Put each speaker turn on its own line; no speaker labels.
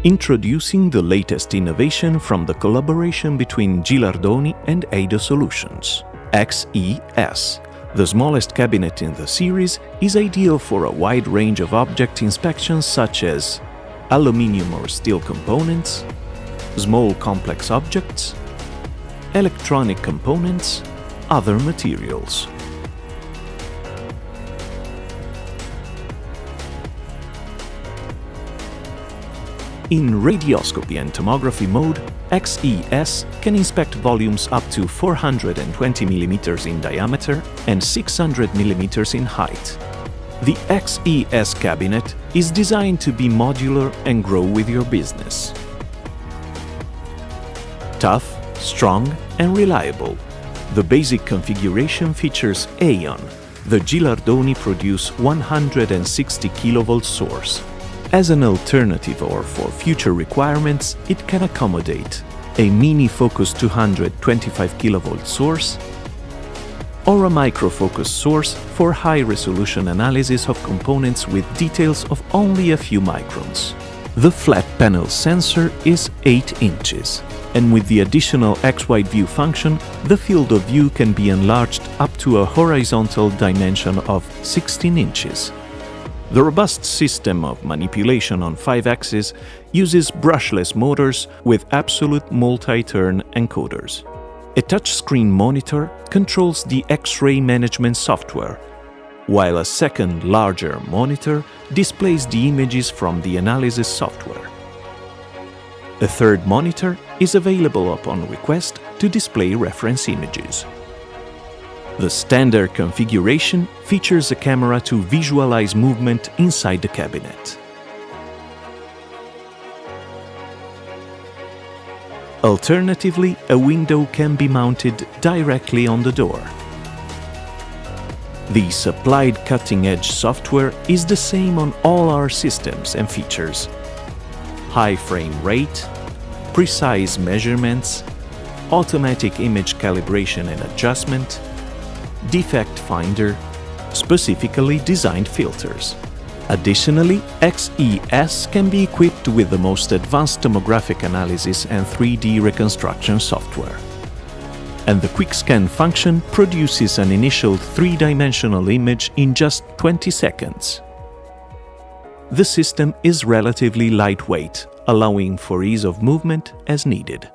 Introducing the latest innovation from the collaboration between Gilardoni and Ada Solutions. XE-S, the smallest cabinet in the series, is ideal for a wide range of object inspections such as aluminium or steel components, small complex objects, electronic components, other materials. In radioscopy and tomography mode, XE-S can inspect volumes up to 420 mm in diameter and 600 mm in height. The XE-S cabinet is designed to be modular and grow with your business. Tough, strong, and reliable. The basic configuration features AEON, the Gilardoni produced 160 kV source. As an alternative or for future requirements, it can accommodate a mini focus 225 kV source or a microfocus source for high-resolution analysis of components with details of only a few microns. The flat panel sensor is 8 inches, and with the additional X-wide view function, the field of view can be enlarged up to a horizontal dimension of 16 inches. The robust system of manipulation on 5 axes uses brushless motors with absolute multi-turn encoders. A touchscreen monitor controls the X-ray management software, while a second, larger monitor displays the images from the analysis software. A third monitor is available upon request to display reference images. The standard configuration features a camera to visualize movement inside the cabinet. Alternatively, a window can be mounted directly on the door. The supplied cutting-edge software is the same on all our systems and features. High frame rate, precise measurements, automatic image calibration and adjustment, defect finder, specifically designed filters. Additionally, XE-S can be equipped with the most advanced tomographic analysis and 3D reconstruction software. And the quick scan function produces an initial 3-dimensional image in just 20 seconds. The system is relatively lightweight, allowing for ease of movement as needed.